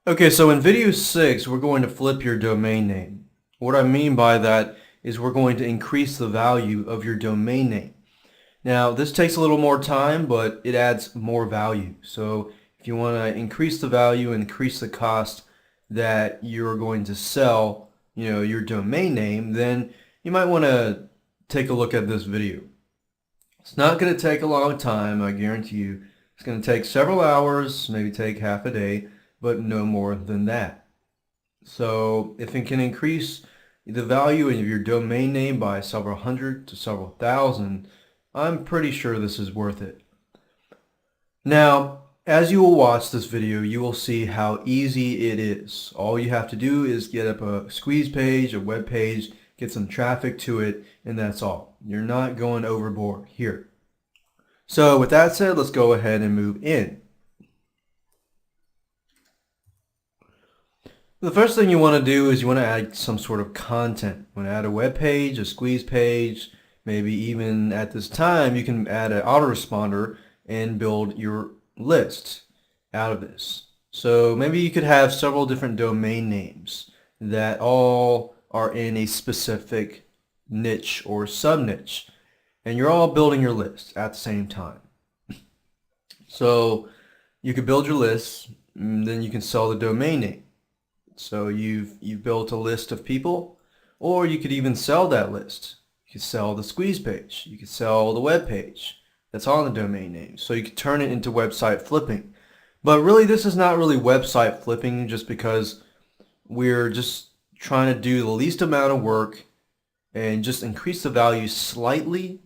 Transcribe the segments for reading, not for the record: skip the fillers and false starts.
Okay, so in video 6, we're going to flip your domain name. What I mean by that is we're going to increase the value of your domain name. Now, this takes a little more time, but it adds more value. So if you want to increase the value and increase the cost that you're going to sell, your domain name, then you might want to take a look at this video. It's not going to take a long time, I guarantee you. It's going to take several hours, maybe take half a day, but no more than that. So if it can increase the value of your domain name by several hundred to several thousand, I'm pretty sure this is worth it. Now, as you will watch this video, you will see how easy it is. All you have to do is get up a squeeze page, a web page, get some traffic to it, and that's all. You're not going overboard here. So with that said, let's go ahead and move in. The first thing you want to do is you want to add some sort of content. You want to add a web page, a squeeze page, maybe even at this time you can add an autoresponder and build your list out of this. So maybe you could have several different domain names that all are in a specific niche or sub-niche, and you're all building your list at the same time. So you could build your list, and then you can sell the domain name. So you've built a list of people, or you could even sell that list. You could sell the squeeze page. You could sell the web page that's on the domain name. So you could turn it into website flipping. But really, this is not really website flipping, just because we're just trying to do the least amount of work and just increase the value slightly,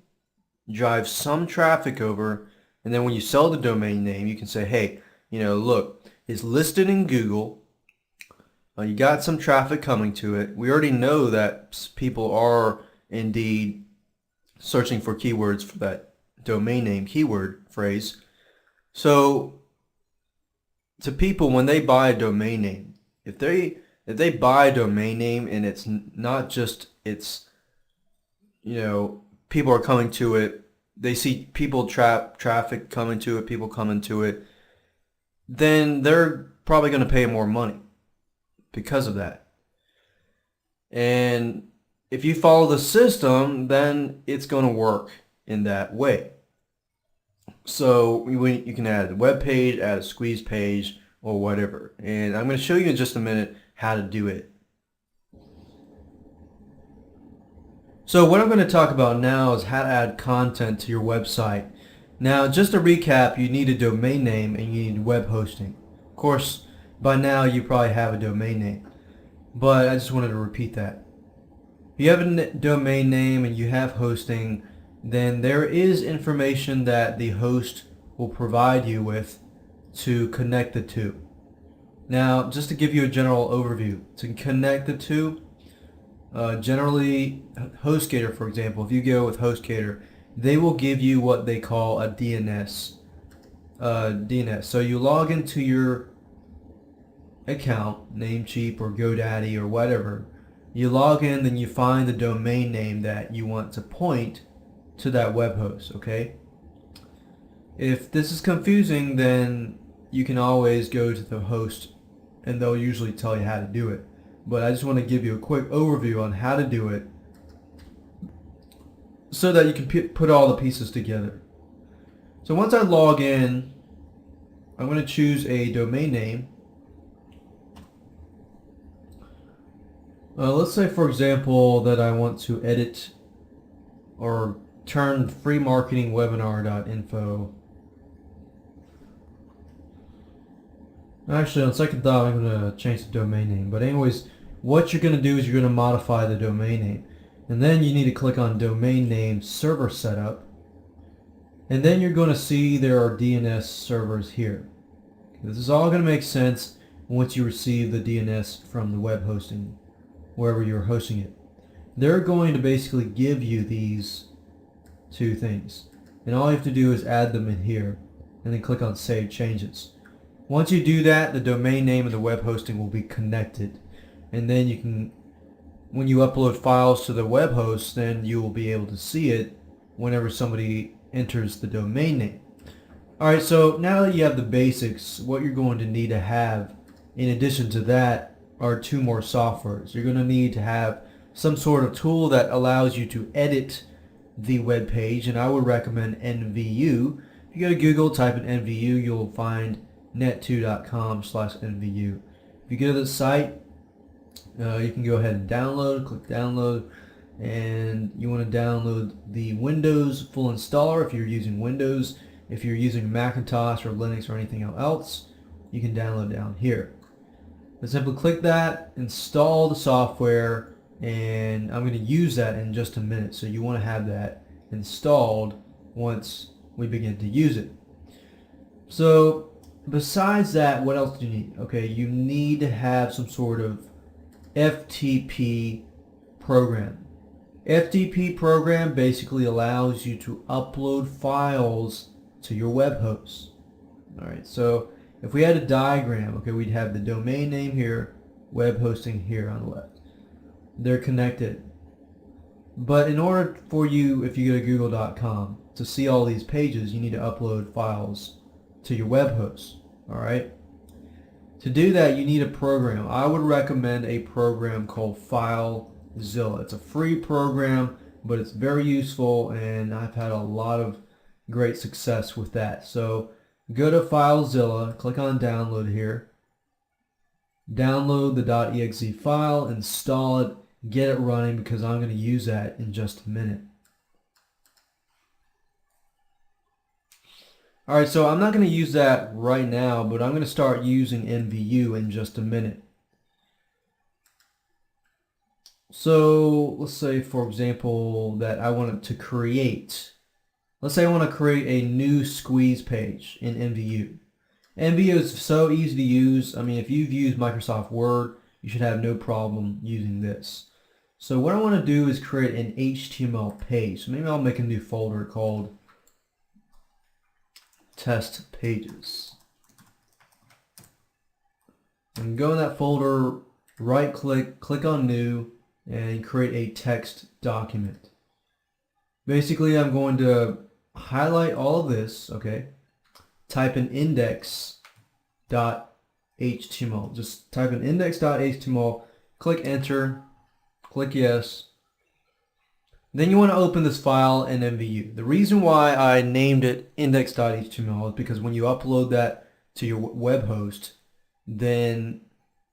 drive some traffic over, and then when you sell the domain name, you can say, hey, look, it's listed in Google. You got some traffic coming to it. We already know that people are indeed searching for keywords for that domain name keyword phrase. So to people, when they buy a domain name, if they buy a domain name and it's not just people are coming to it, they see people traffic coming to it, people coming to it, then they're probably going to pay more money because of that. And if you follow the system, then it's going to work in that way. So you can add a web page, add a squeeze page, or whatever. And I'm going to show you in just a minute how to do it. So what I'm going to talk about now is how to add content to your website. Now, just to recap, you need a domain name and you need web hosting. Of course, by now you probably have a domain name, but I just wanted to repeat that. If you have a domain name and you have hosting, then there is information that the host will provide you with to connect the two. Now, just to give you a general overview, to connect the two, generally HostGator, for example, if you go with HostGator, they will give you what they call a DNS. So you log into your account, Namecheap or GoDaddy or whatever. You log in, then you find the domain name that you want to point to that web host, okay? If this is confusing, then you can always go to the host and they'll usually tell you how to do it. But I just want to give you a quick overview on how to do it so that you can put all the pieces together. So once I log in, I'm going to choose a domain name. Let's say, for example, that I want to edit or turn freemarketingwebinar.info. Actually, on second thought, I'm going to change the domain name. But anyways, what you're going to do is you're going to modify the domain name. And then you need to click on domain name server setup. And then you're going to see there are DNS servers here. This is all going to make sense once you receive the DNS from the web hosting, wherever you're hosting it. They're going to basically give you these two things. And all you have to do is add them in here and then click on Save Changes. Once you do that, the domain name of the web hosting will be connected. And then you can, when you upload files to the web host, then you will be able to see it whenever somebody enters the domain name. Alright, so now that you have the basics, what you're going to need to have in addition to that are two more softwares. You're going to need to have some sort of tool that allows you to edit the web page, and I would recommend NVU. If you go to Google, type in NVU, you'll find net2.com/NVU. If you go to the site, you can go ahead and download, click download, and you want to download the Windows full installer if you're using Windows. If you're using Macintosh or Linux or anything else, you can download down here. But simply click that, install the software, and I'm going to use that in just a minute. So you want to have that installed once we begin to use it. So besides that, what else do you need? Okay, you need to have some sort of FTP program. FTP program basically allows you to upload files to your web host. Alright, so if we had a diagram, okay, we'd have the domain name here, web hosting here on the left. They're connected. But in order for you, if you go to google.com, to see all these pages, you need to upload files to your web host. Alright? To do that, you need a program. I would recommend a program called FileZilla. It's a free program, but it's very useful, and I've had a lot of great success with that. So go to FileZilla, click on download here, download the .exe file, install it, get it running, because I'm going to use that in just a minute. Alright, so I'm not going to use that right now, but I'm going to start using NVU in just a minute. So let's say, for example, that I wanted to create, let's say I want to create a new squeeze page in NVU. NVU is so easy to use. I mean, if you've used Microsoft Word, you should have no problem using this. So what I want to do is create an HTML page. So maybe I'll make a new folder called Test Pages. And go in that folder, right click, click on New, and create a text document. Basically, I'm going to highlight all of this, okay? Type in index.html. Just type in index.html, click enter, click yes. Then you want to open this file in NVU. The reason why I named it index.html is because when you upload that to your web host, then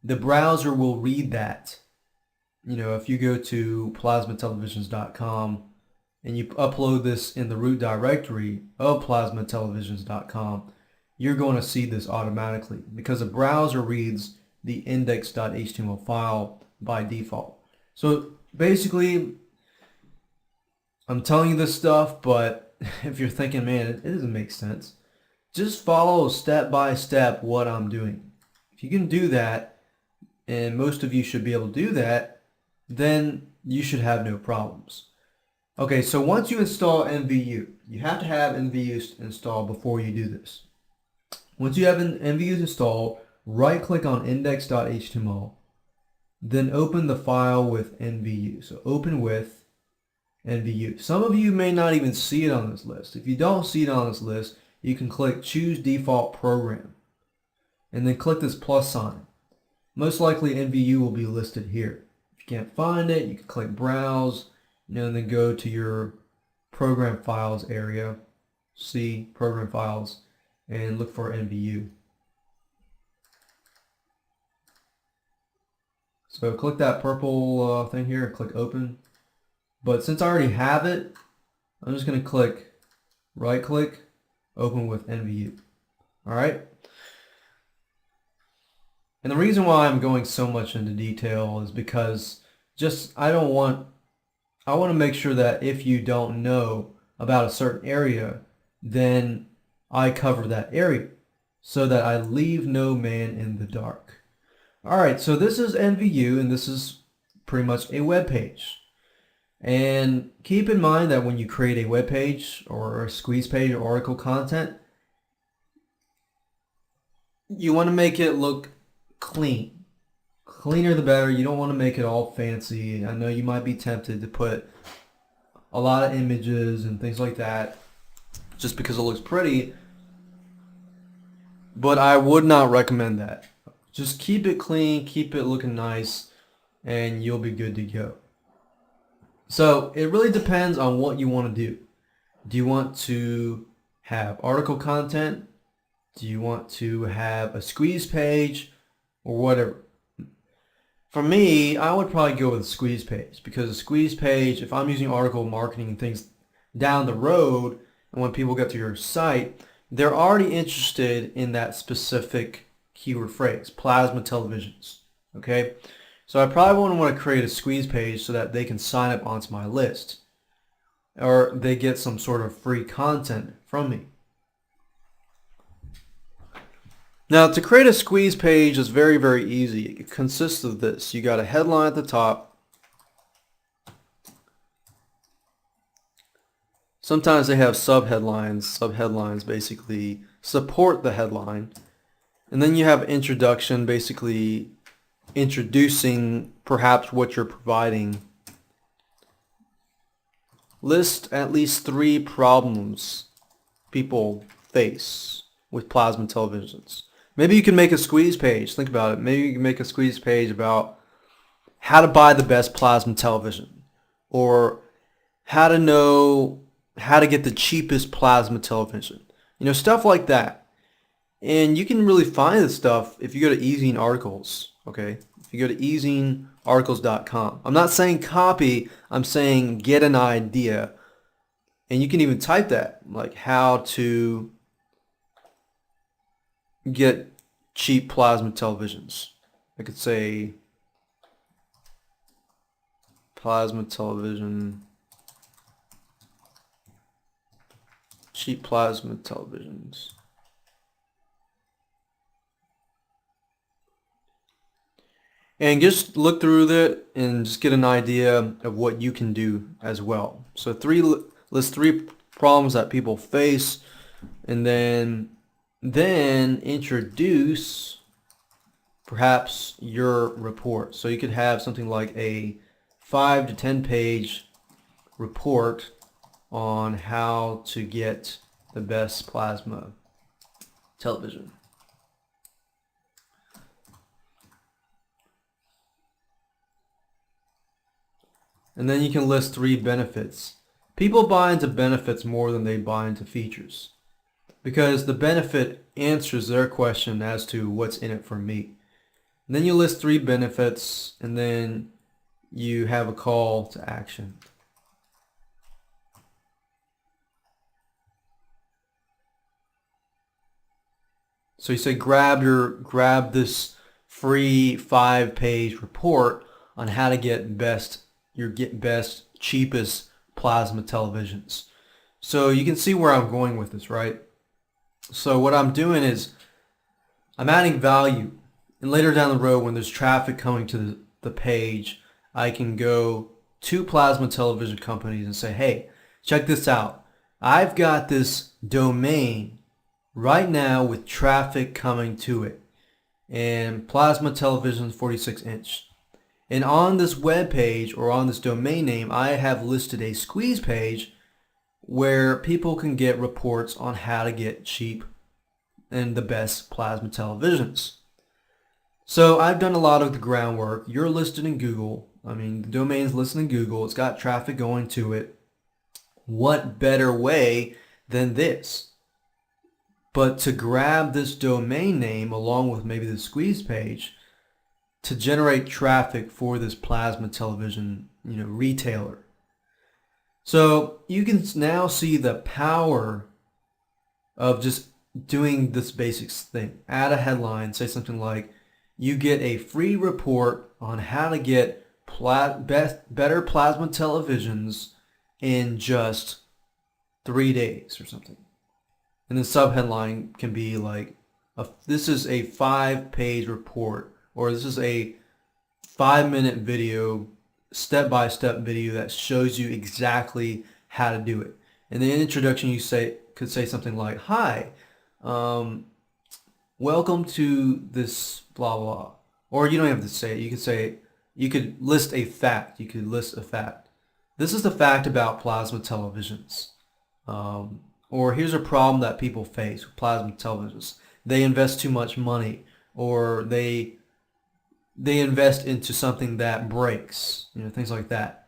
the browser will read that. You know, if you go to plasmatelevisions.com and you upload this in the root directory of plasmatelevisions.com, you're going to see this automatically because the browser reads the index.html file by default. So basically, I'm telling you this stuff, but if you're thinking, man, it doesn't make sense, just follow step by step what I'm doing. If you can do that, and most of you should be able to do that, then you should have no problems. Okay, so once you install NVU, you have to have NVU installed before you do this. Once you have NVU installed, right click on index.html, then open the file with NVU. So open with NVU. Some of you may not even see it on this list. If you don't see it on this list, you can click choose default program and then click this plus sign. Most likely NVU will be listed here. If you can't find it, you can click browse, and then go to your program files area, see program files, and look for NVU. So click that purple thing here and click open. But since I already have it, I'm just going to click right click, open with NVU. Alright? And the reason why I'm going so much into detail is because I want to make sure that if you don't know about a certain area, then I cover that area so that I leave no man in the dark. Alright, so this is NVU, and this is pretty much a web page. And keep in mind that when you create a web page or a squeeze page or article content, you want to make it look clean. Cleaner the better. You don't want to make it all fancy. I know you might be tempted to put a lot of images and things like that just because it looks pretty, but I would not recommend that. Just keep it clean, keep it looking nice, and you'll be good to go. So it really depends on what you want to do. Do you want to have article content? Do you want to have a squeeze page or whatever? For me, I would probably go with a squeeze page, because a squeeze page, if I'm using article marketing and things down the road, and when people get to your site, they're already interested in that specific keyword phrase, plasma televisions. Okay? So I probably wouldn't want to create a squeeze page so that they can sign up onto my list, or they get some sort of free content from me. Now, to create a squeeze page is very, very easy. It consists of this. You got a headline at the top. Sometimes they have subheadlines. Subheadlines basically support the headline. And then you have introduction, basically introducing perhaps what you're providing. List at least 3 problems people face with plasma televisions. Maybe you can make a squeeze page. Think about it. Maybe you can make a squeeze page about how to buy the best plasma television, or how to know how to get the cheapest plasma television. You know, stuff like that. And you can really find this stuff if you go to Ezine Articles, okay? If you go to ezinearticles.com. I'm not saying copy, I'm saying get an idea. And you can even type that, like how to get cheap plasma televisions. I could say plasma television, cheap plasma televisions. And just look through it and just get an idea of what you can do as well. So list 3 problems that people face, and then introduce perhaps your report. So you could have something like a 5 to 10 page report on how to get the best plasma television. And then you can list 3 benefits. People buy into benefits more than they buy into features, because the benefit answers their question as to what's in it for me. And then you list 3 benefits, and then you have a call to action. So you say grab this free 5-page report on how to get best cheapest plasma televisions. So you can see where I'm going with this, right? So what I'm doing is I'm adding value, and later down the road when there's traffic coming to the page, I can go to plasma television companies and say, hey, check this out. I've got this domain right now with traffic coming to it, and plasma television 46-inch. And on this web page, or on this domain name, I have listed a squeeze page where people can get reports on how to get cheap and the best plasma televisions. So I've done a lot of the groundwork. You're listed in Google. I mean, the domain's listed in Google. It's got traffic going to it. What better way than this? But to grab this domain name along with maybe the squeeze page to generate traffic for this plasma television, retailer. So you can now see the power of just doing this basic thing. Add a headline, say something like, you get a free report on how to get better plasma televisions in just 3 days or something. And the subheadline can be like, this is a 5-page report, or this is a 5-minute video, step-by-step video that shows you exactly how to do it. In the introduction, you could say something like, hi, welcome to this blah blah. Or you don't have to say it. You could list a fact. This is the fact about plasma televisions. Or here's a problem that people face with plasma televisions. They invest too much money, or they invest into something that breaks, things like that.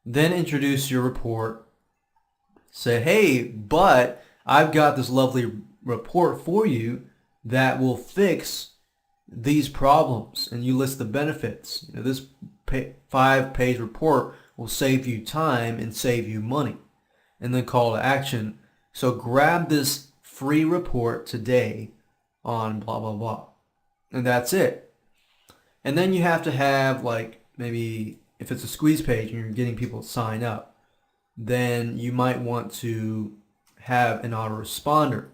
Then introduce your report. Say, hey, but I've got this lovely report for you that will fix these problems, and you list the benefits. This 5-page report will save you time and save you money. And then call to action. So grab this free report today on blah, blah, blah. And that's it. And then you have to have, like, maybe if it's a squeeze page and you're getting people to sign up, then you might want to have an autoresponder.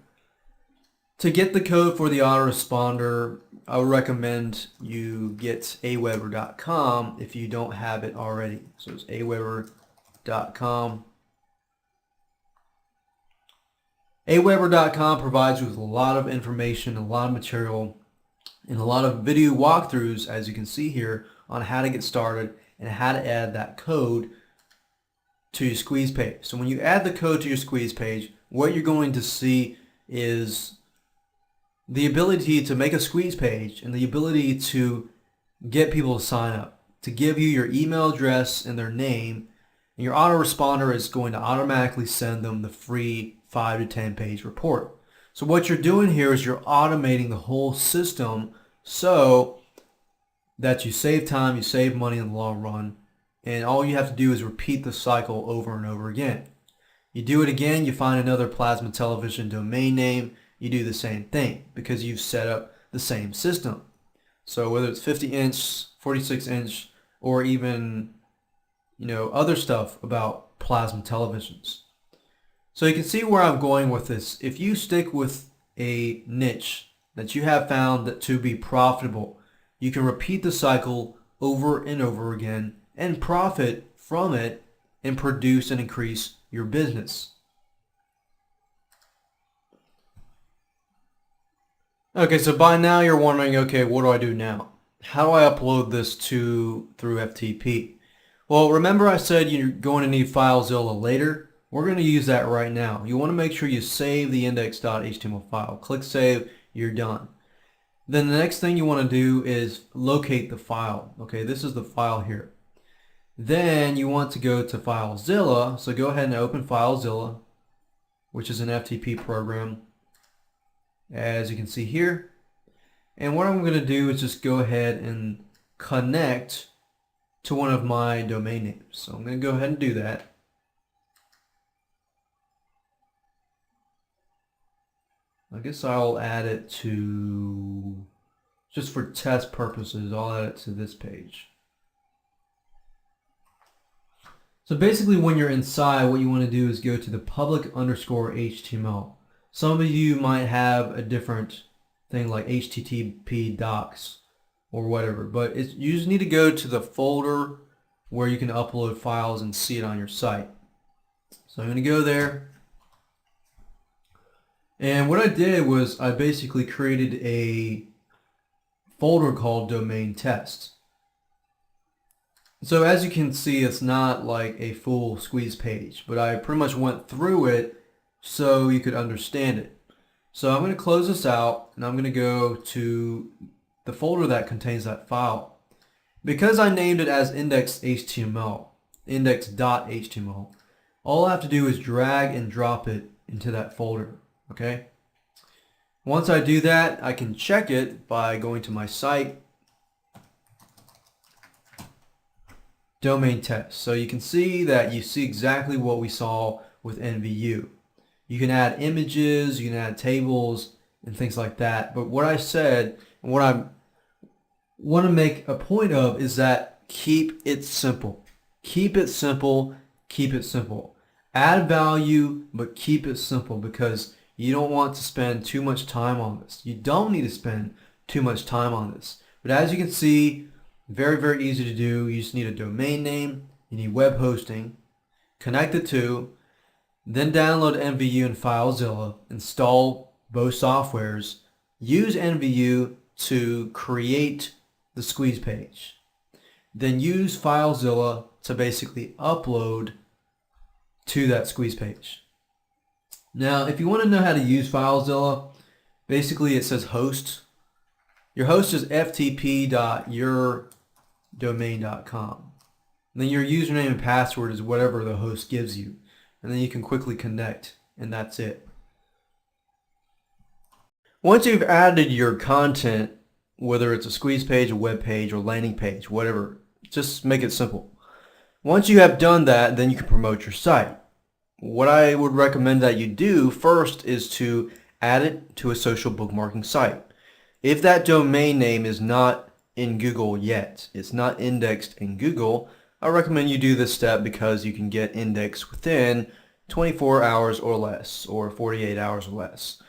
To get the code for the autoresponder, I would recommend you get aweber.com if you don't have it already. So it's aweber.com. aweber.com provides you with a lot of information, a lot of material, and a lot of video walkthroughs, as you can see here, on how to get started and how to add that code to your squeeze page. So when you add the code to your squeeze page, what you're going to see is the ability to make a squeeze page and the ability to get people to sign up, to give you your email address and their name, and your autoresponder is going to automatically send them the free 5 to 10 page report. So what you're doing here is you're automating the whole system so that you save time, you save money in the long run, and all you have to do is repeat the cycle over and over again. You do it again, you find another plasma television domain name, you do the same thing because you've set up the same system. So whether it's 50-inch, 46-inch, or even other stuff about plasma televisions. So you can see where I'm going with this. If you stick with a niche that you have found that to be profitable, you can repeat the cycle over and over again and profit from it and produce and increase your business. Okay, so by now you're wondering, okay, what do I do now? How do I upload this through FTP? Well, remember I said you're going to need FileZilla later? We're going to use that right now. You want to make sure you save the index.html file. Click Save, you're done. Then the next thing you want to do is locate the file. Okay, this is the file here. Then you want to go to FileZilla, so go ahead and open FileZilla, which is an FTP program, as you can see here. And what I'm going to do is just go ahead and connect to one of my domain names. So I'm going to go ahead and do that. I guess I'll add it to, just for test purposes, I'll add it to this page. So basically when you're inside, what you want to do is go to the public_HTML. Some of you might have a different thing like HTTP docs or whatever, but you just need to go to the folder where you can upload files and see it on your site. So I'm going to go there. And what I did was I basically created a folder called domain test. So as you can see, it's not like a full squeeze page, but I pretty much went through it so you could understand it. So I'm going to close this out and I'm going to go to the folder that contains that file. Because I named it as index.html, all I have to do is drag and drop it into that folder. Okay. Once I do that, I can check it by going to my site, domain test. So you can see that you see exactly what we saw with NVU. You can add images, you can add tables and things like that. But what I said and what I want to make a point of is that keep it simple. Keep it simple. Keep it simple. Add value, but keep it simple because you don't want to spend too much time on this. You don't need to spend too much time on this. But as you can see, very, very easy to do. You just need a domain name. You need web hosting. Connect the two. Then download NVU and FileZilla. Install both softwares. Use NVU to create the squeeze page. Then use FileZilla to basically upload to that squeeze page. Now, if you want to know how to use FileZilla, basically it says host Your host is ftp.yourdomain.com. Then your username and password is whatever the host gives you. And then you can quickly connect, and that's it. Once you've added your content, whether it's a squeeze page, a web page, or landing page, whatever, just make it simple. Once you have done that, then you can promote your site. What I would recommend that you do first is to add it to a social bookmarking site. If that domain name is not in Google yet, it's not indexed in Google, I recommend you do this step because you can get indexed within 24 hours or less, or 48 hours or less.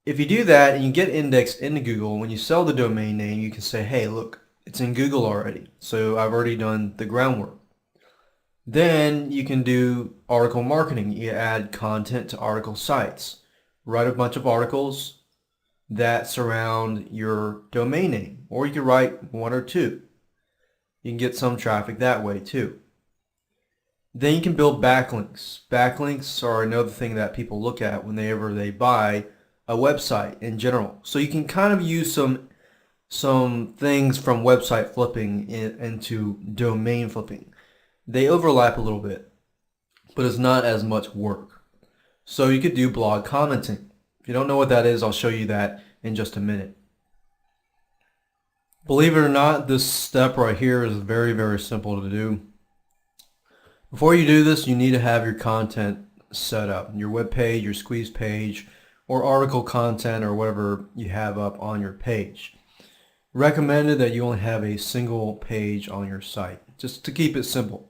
If you do that and you get indexed into Google, when you sell the domain name, you can say, hey, look, it's in Google already, so I've already done the groundwork. Then you can do article marketing. You add content to article sites. Write a bunch of articles that surround your domain name, or you can write one or two. You can get some traffic that way too. Then you can build backlinks. Backlinks are another thing that people look at whenever they buy a website in general. So you can kind of use some things from website flipping into domain flipping. They overlap a little bit, but it's not as much work. So you could do blog commenting. If you don't know what that is, I'll show you that in just a minute. Believe it or not, this step right here is very, very simple to do. Before you do this, you need to have your content set up. Your web page, your squeeze page, or article content, or whatever you have up on your page. Recommended that you only have a single page on your site, just to keep it simple.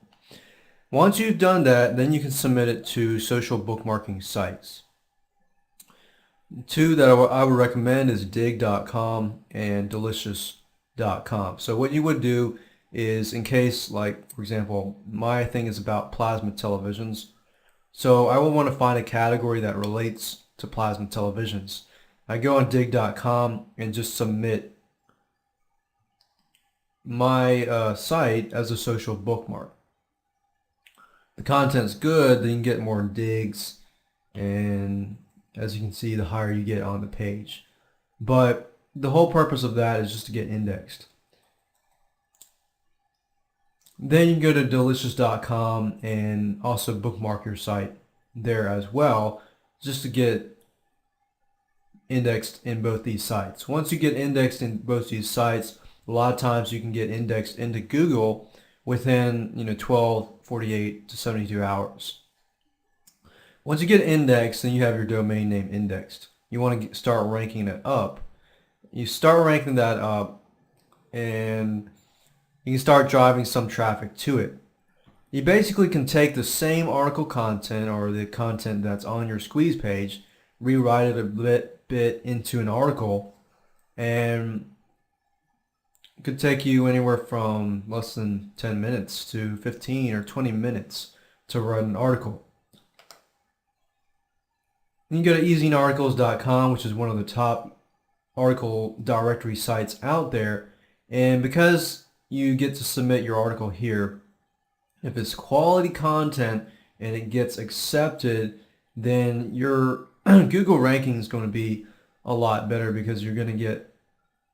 Once you've done that, then you can submit it to social bookmarking sites. Two that I would recommend is dig.com and delicious.com. So what you would do is, in case, like, for example, my thing is about plasma televisions, so I would want to find a category that relates to plasma televisions. I go on dig.com and just submit my site as a social bookmark. The content's good, then you can get more digs, and as you can see, the higher you get on the page. But the whole purpose of that is just to get indexed. Then you can go to delicious.com and also bookmark your site there as well, just to get indexed in both these sites. Once you get indexed in both these sites, a lot of times you can get indexed into Google within 12, 48 to 72 hours. Once you get indexed, then you have your domain name indexed. You want to start ranking it up. You start ranking that up, and you can start driving some traffic to it. You basically can take the same article content, or the content that's on your squeeze page, rewrite it a bit into an article, and it could take you anywhere from less than 10 minutes to 15 or 20 minutes to write an article. You can go to easyarticles.com, which is one of the top article directory sites out there, and because you get to submit your article here, if it's quality content and it gets accepted, then your Google ranking is going to be a lot better, because you're going to get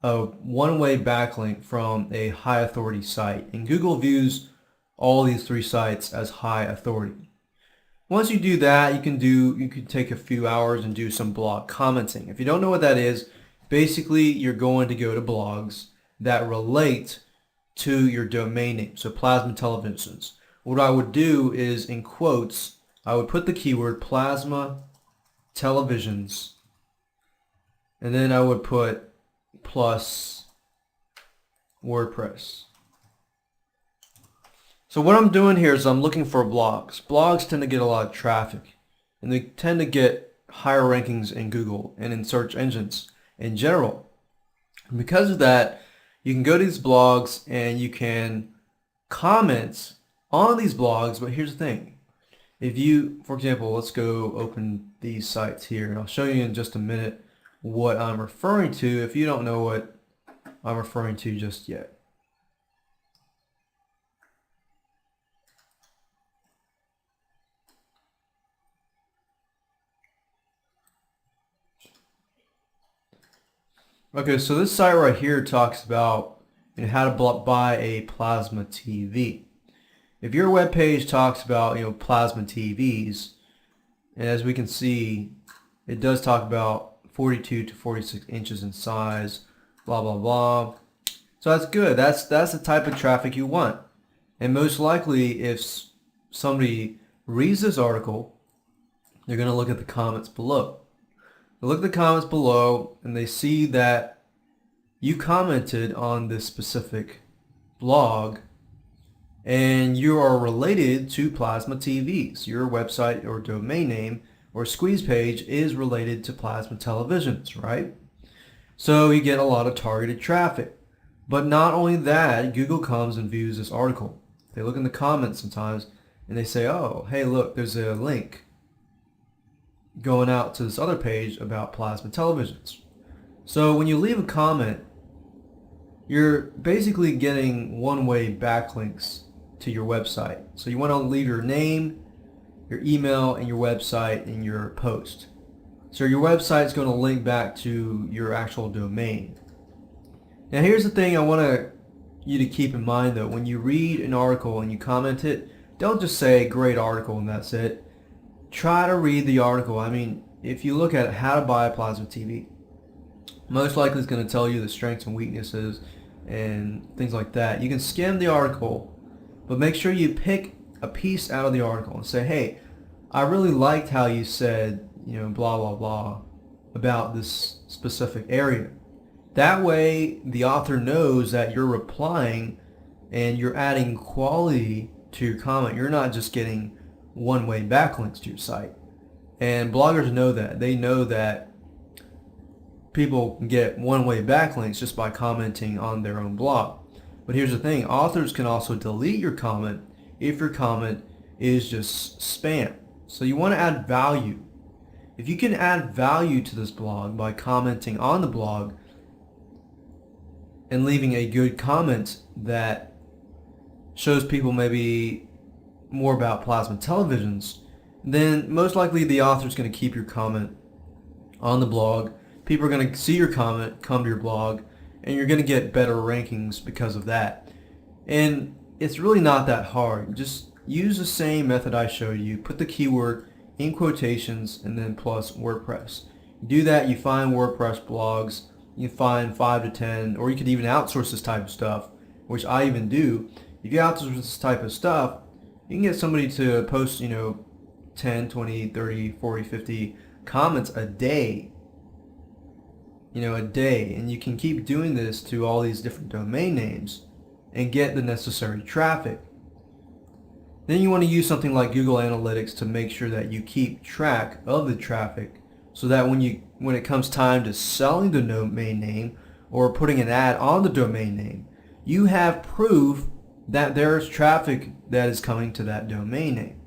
a one-way backlink from a high authority site, and Google views all these three sites as high authority. Once you do that, you can take a few hours and do some blog commenting. If you don't know what that is, basically you're going to go to blogs that relate to your domain name, so plasma televisions. What I would do is, in quotes, I would put the keyword plasma televisions, and then I would put plus WordPress. So what I'm doing here is I'm looking for blogs. Blogs tend to get a lot of traffic, and they tend to get higher rankings in Google and in search engines in general. And because of that, you can go to these blogs and you can comment on these blogs. But here's the thing. If you, for example, let's go open these sites here, and I'll show you in just a minute what I'm referring to if you don't know what I'm referring to just yet. Okay, so this site right here talks about how to buy a plasma TV. If your web page talks about plasma TVs, and as we can see, it does talk about 42 to 46 inches in size, blah blah blah. So that's good. That's the type of traffic you want. And most likely, if somebody reads this article, they're going to look at the comments below. They look at the comments below and they see that you commented on this specific blog and you are related to plasma TVs. Your website or domain name or squeeze page is related to plasma televisions, right? So you get a lot of targeted traffic. But not only that, Google comes and views this article. They look in the comments sometimes and they say, oh, hey, look, there's a link going out to this other page about plasma televisions. So when you leave a comment, you're basically getting one-way backlinks to your website. So you want to leave your name, your email, and your website in your post. So your website is going to link back to your actual domain. Now here's the thing I want you to keep in mind though. When you read an article and you comment it, don't just say great article and that's it. Try to read the article. I mean, if you look at how to buy a plasma TV, most likely it's going to tell you the strengths and weaknesses and things like that. You can skim the article, but make sure you pick a piece out of the article and say, hey, I really liked how you said, blah, blah, blah about this specific area. That way, the author knows that you're replying and you're adding quality to your comment. You're not just getting one-way backlinks to your site. And bloggers know that. They know that people can get one-way backlinks just by commenting on their own blog. But here's the thing. Authors can also delete your comment if your comment is just spam. So you want to add value. If you can add value to this blog by commenting on the blog and leaving a good comment that shows people maybe more about plasma televisions, then most likely the author is going to keep your comment on the blog. People are going to see your comment, come to your blog, and you're going to get better rankings because of that. And it's really not that hard. Just use the same method I showed you. Put the keyword in quotations and then plus WordPress. Do that, you find WordPress blogs, you find 5 to 10, or you could even outsource this type of stuff, which I even do. If you outsource this type of stuff, you can get somebody to post, 10, 20, 30, 40, 50 comments a day. A day. And you can keep doing this to all these different domain names and get the necessary traffic. Then you want to use something like Google Analytics to make sure that you keep track of the traffic so that when it comes time to selling the domain name or putting an ad on the domain name, you have proof that there's traffic that is coming to that domain name.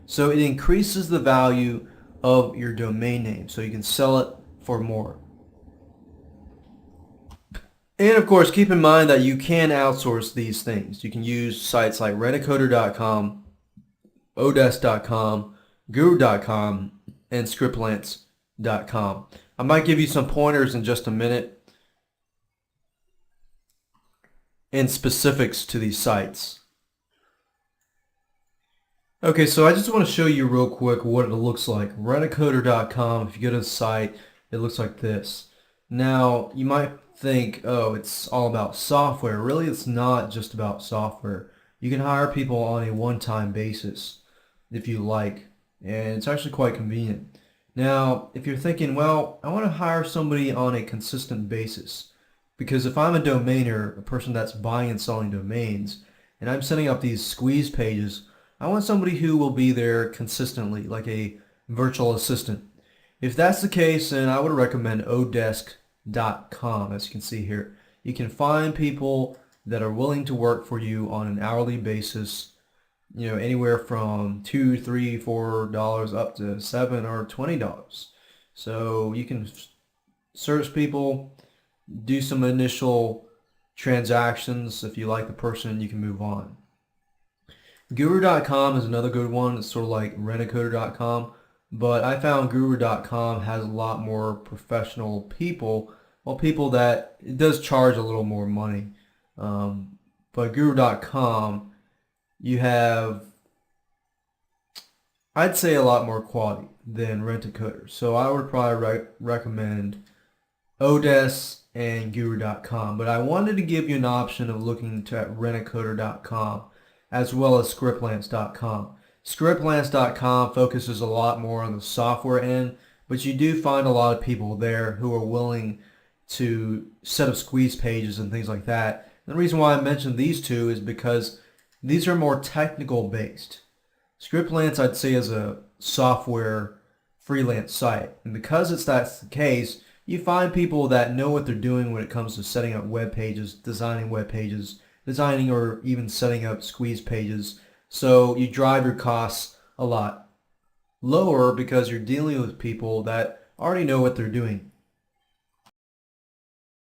So it increases the value of your domain name so you can sell it for more. And of course, keep in mind that you can outsource these things. You can use sites like rentacoder.com, odesk.com, guru.com, and scriptlance.com. I might give you some pointers in just a minute and specifics to these sites. Okay, so I just want to show you real quick what it looks like. Rentacoder.com, if you go to the site, it looks like this. Now, you might think, oh, it's all about software. Really, it's not just about software. You can hire people on a one-time basis if you like, and it's actually quite convenient. Now, if you're thinking, well, I want to hire somebody on a consistent basis, because if I'm a domainer, a person that's buying and selling domains, and I'm setting up these squeeze pages, I want somebody who will be there consistently, like a virtual assistant. If that's the case, then I would recommend odesk.com. As you can see here, you can find people that are willing to work for you on an hourly basis, anywhere from $2, $3, $4 up to $7 or $20. So you can search people, do some initial transactions. If you like the person, you can move on. Guru.com is another good one. It's sort of like rentacoder.com, but I found Guru.com has a lot more professional people well, people that it does charge a little more money. But Guru.com, you have, I'd say, a lot more quality than Rent-A-Coder. So I would probably recommend Odesk and Guru.com. But I wanted to give you an option of looking at Rent-A-Coder.com as well as Scriptlance.com. Scriptlance.com focuses a lot more on the software end, but you do find a lot of people there who are willing to set up squeeze pages and things like that. And the reason why I mentioned these two is because these are more technical based. Scriptlance, I'd say, is a software freelance site. And because that's the case, you find people that know what they're doing when it comes to setting up web pages, designing or even setting up squeeze pages. So you drive your costs a lot lower because you're dealing with people that already know what they're doing.